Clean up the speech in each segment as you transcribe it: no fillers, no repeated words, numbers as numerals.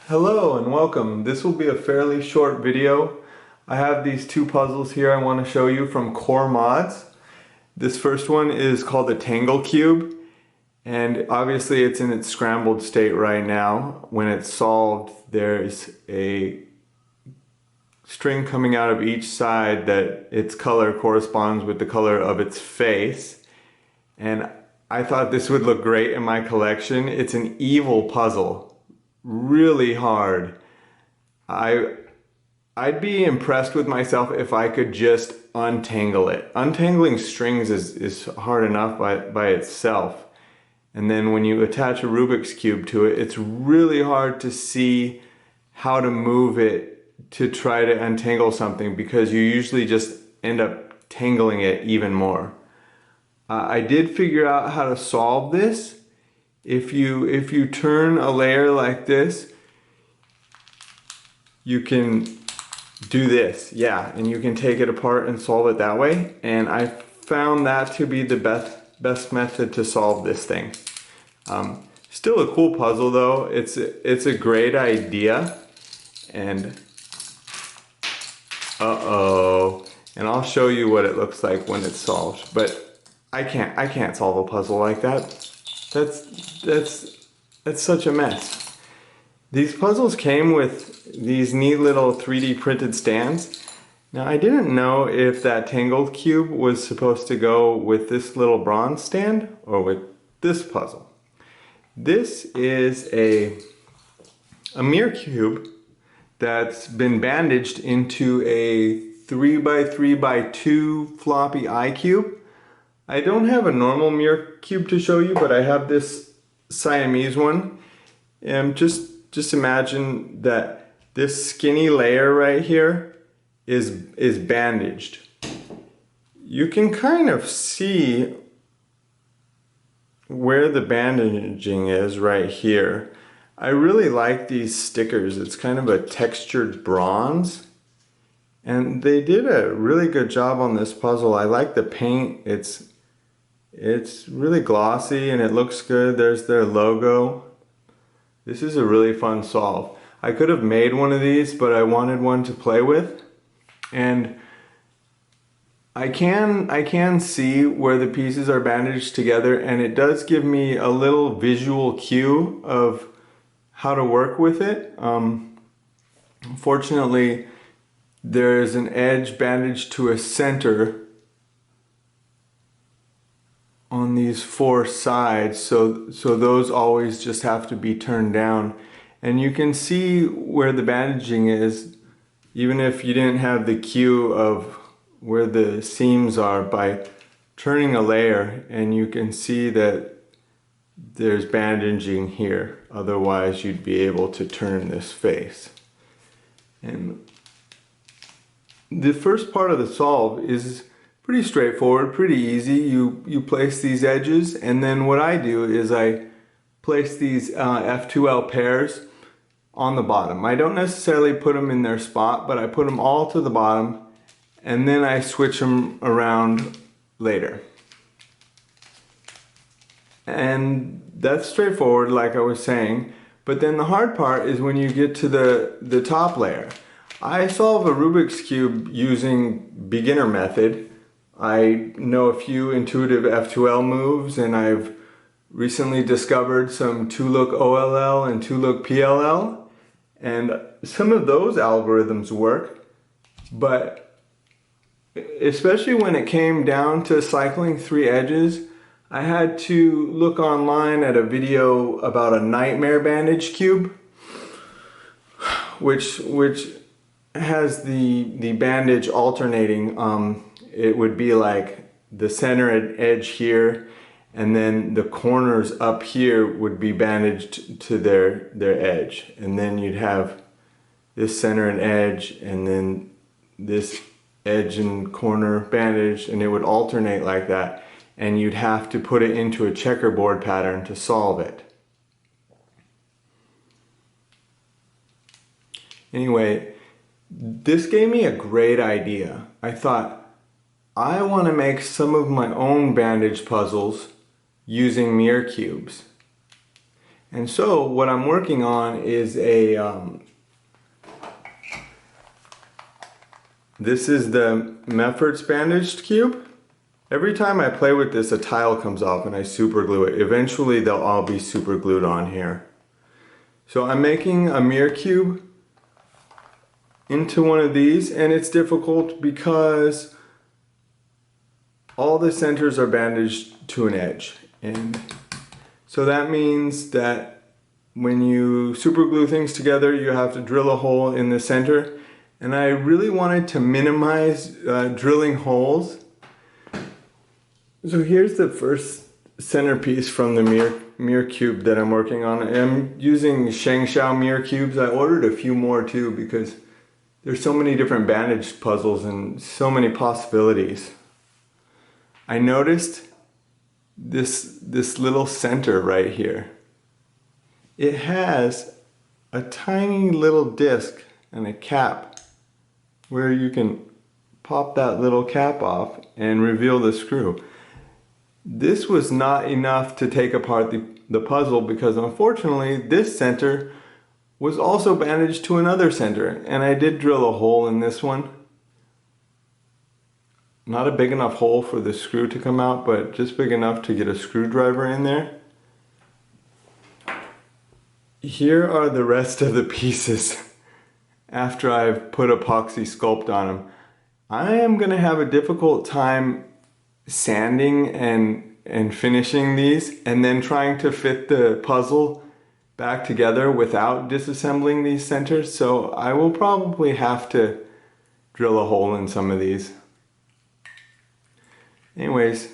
Hello and welcome. This will be a fairly short video. I have these two puzzles here I want to show you from Core Mods. This first one is called the Tangle cube, and obviously it's in its scrambled state right now. When it's solved, there's a string coming out of each side that its color corresponds with the color of its face. And I thought this would look great in my collection. It's an evil puzzle. Really hard. I'd be impressed with myself if I could just untangle it. Untangling strings is hard enough by itself. And then when you attach a Rubik's Cube to it, it's really hard to see how to move it to try to untangle something, because you usually just end up tangling it even more. I did figure out how to solve this. If you turn a layer like this, you can do this, yeah, and you can take it apart and solve it that way. And I found that to be the best method to solve this thing. Still a cool puzzle though. It's a great idea, and and I'll show you what it looks like when it's solved. But I can't solve a puzzle like that. That's such a mess. These puzzles came with these neat little 3D printed stands. Now I didn't know if that Tangled cube was supposed to go with this little bronze stand or with this puzzle. This is a mirror cube that's been bandaged into a 3x3x2 floppy icube. I don't have a normal mirror cube to show you, but I have this Siamese one. And just imagine that this skinny layer right here is bandaged. You can kind of see where the bandaging is right here. I really like these stickers. It's kind of a textured bronze. And they did a really good job on this puzzle. I like the paint. It's really glossy and it looks good. There's their logo. This is a really fun solve. I could have made one of these, but I wanted one to play with. And I can see where the pieces are bandaged together, and it does give me a little visual cue of how to work with it. Fortunately, there is an edge bandaged to a center on these four sides, so those always just have to be turned down. And you can see where the bandaging is, even if you didn't have the cue of where the seams are, by turning a layer, and you can see that there's bandaging here. Otherwise you'd be able to turn this face. And the first part of the solve is pretty straightforward, pretty easy. You place these edges, and then what I do is I place these F2L pairs on the bottom. I don't necessarily put them in their spot, but I put them all to the bottom, and then I switch them around later. And that's straightforward, like I was saying. But then the hard part is when you get to the top layer. I solve a Rubik's Cube using beginner method. I know a few intuitive F2L moves, and I've recently discovered some 2-look OLL and 2-look PLL, and some of those algorithms work, but especially when it came down to cycling 3 edges, I had to look online at a video about a nightmare bandage cube, which has the bandage alternating. It would be like the center edge here, and then the corners up here would be bandaged to their edge, and then you'd have this center and edge, and then this edge and corner bandaged, and it would alternate like that, and you'd have to put it into a checkerboard pattern to solve it. Anyway, this gave me a great idea. I thought, I want to make some of my own bandage puzzles using mirror cubes. And so what I'm working on is this is the Meffert's bandaged cube. Every time I play with this, a tile comes off and I super glue it. Eventually they'll all be super glued on here. So I'm making a mirror cube into one of these, and it's difficult because all the centers are bandaged to an edge. And so that means that when you super glue things together, you have to drill a hole in the center. And I really wanted to minimize drilling holes. So here's the first centerpiece from the mirror cube that I'm working on. I'm using Shengshao mirror cubes. I ordered a few more too because there's so many different bandage puzzles and so many possibilities. I noticed this little center right here. It has a tiny little disc and a cap where you can pop that little cap off and reveal the screw. This was not enough to take apart the puzzle because unfortunately this center was also bandaged to another center, and I did drill a hole in this one. Not a big enough hole for the screw to come out, but just big enough to get a screwdriver in there. Here are the rest of the pieces after I've put epoxy sculpt on them. I am going to have a difficult time sanding and finishing these and then trying to fit the puzzle back together without disassembling these centers. So I will probably have to drill a hole in some of these. Anyways,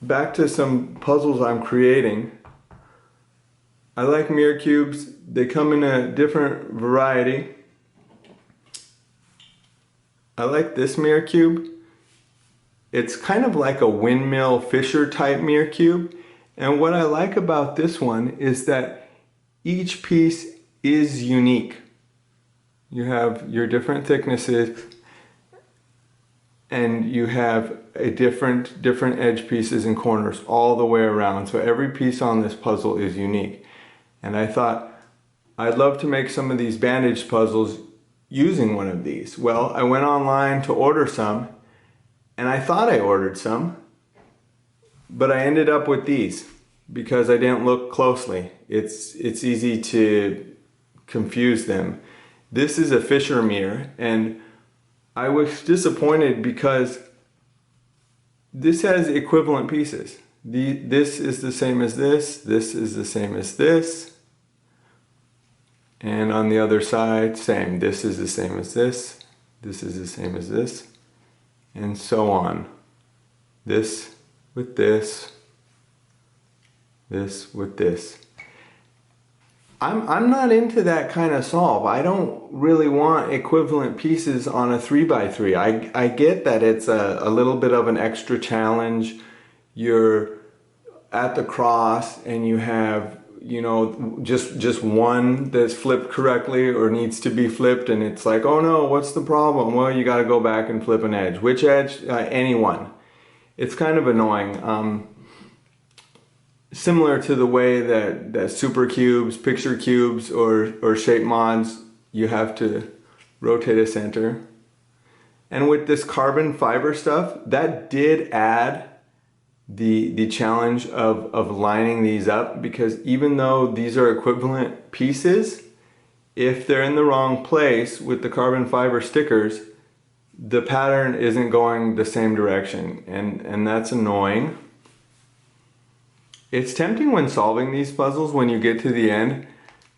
back to some puzzles I'm creating. I like mirror cubes. They come in a different variety. I like this mirror cube. It's kind of like a windmill fisher type mirror cube. And what I like about this one is that each piece is unique. You have your different thicknesses and you have a different edge pieces and corners all the way around. So every piece on this puzzle is unique. And I thought I'd love to make some of these bandage puzzles using one of these. Well, I went online to order some and I thought I ordered some, but I ended up with these because I didn't look closely. It's easy to confuse them. This is a Fisher mirror, and I was disappointed because this has equivalent pieces. This is the same as this is the same as this, and on the other side, same. This is the same as this is the same as this, and so on. This with this with this. I'm not into that kind of solve. I don't really want equivalent pieces on a 3x3. I get that it's a little bit of an extra challenge. You're at the cross and you have, you know, just one that's flipped correctly or needs to be flipped, and it's like, oh no, what's the problem? Well, you got to go back and flip an edge. Which edge? Any one. It's kind of annoying. Similar to the way that super cubes, picture cubes, or shape mods, you have to rotate a center. And with this carbon fiber stuff, that did add the challenge of lining these up, because even though these are equivalent pieces, if they're in the wrong place with the carbon fiber stickers, the pattern isn't going the same direction, and that's annoying. It's tempting when solving these puzzles, when you get to the end,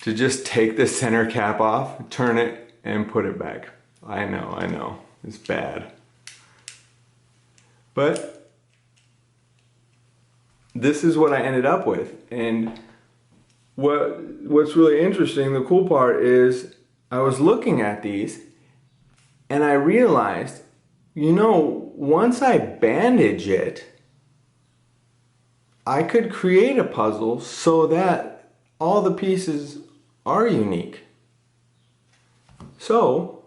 to just take the center cap off, turn it, and put it back. I know, it's bad. But this is what I ended up with. And what's really interesting, the cool part is, I was looking at these and I realized, you know, once I bandage it, I could create a puzzle so that all the pieces are unique. So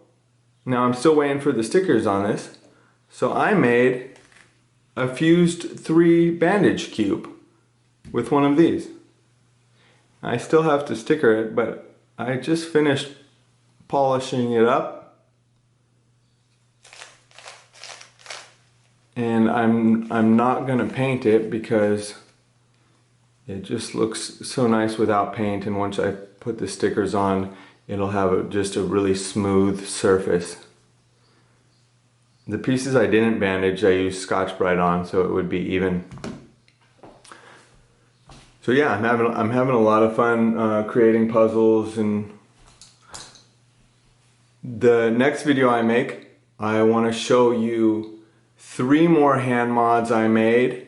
now I'm still waiting for the stickers on this. So I made a fused 3 bandage cube with one of these. I still have to sticker it, but I just finished polishing it up. And I'm not gonna paint it because it just looks so nice without paint, and once I put the stickers on, it'll have just a really smooth surface. The pieces I didn't bandage, I used Scotch-Brite on so it would be even. So yeah, I'm having a lot of fun creating puzzles, and the next video I make, I want to show you 3 more hand mods I made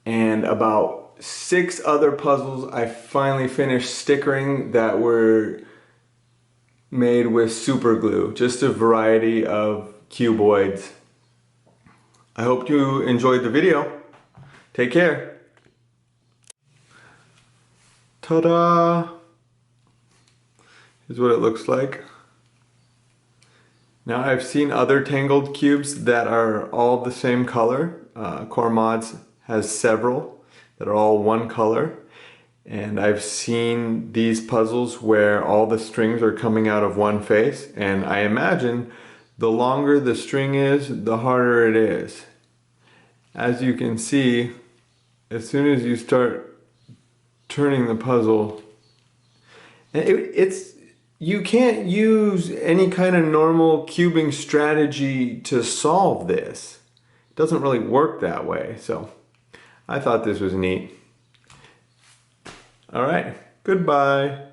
and about 6 other puzzles I finally finished stickering that were made with super glue. Just a variety of cuboids. I hope you enjoyed the video. Take care. Ta-da! Here's what it looks like. Now I've seen other Tangled cubes that are all the same color. Core Mods has several that are all one color. And I've seen these puzzles where all the strings are coming out of one face. And I imagine the longer the string is, the harder it is. As you can see, as soon as you start turning the puzzle, you can't use any kind of normal cubing strategy to solve this. It doesn't really work that way, so I thought this was neat. All right, goodbye.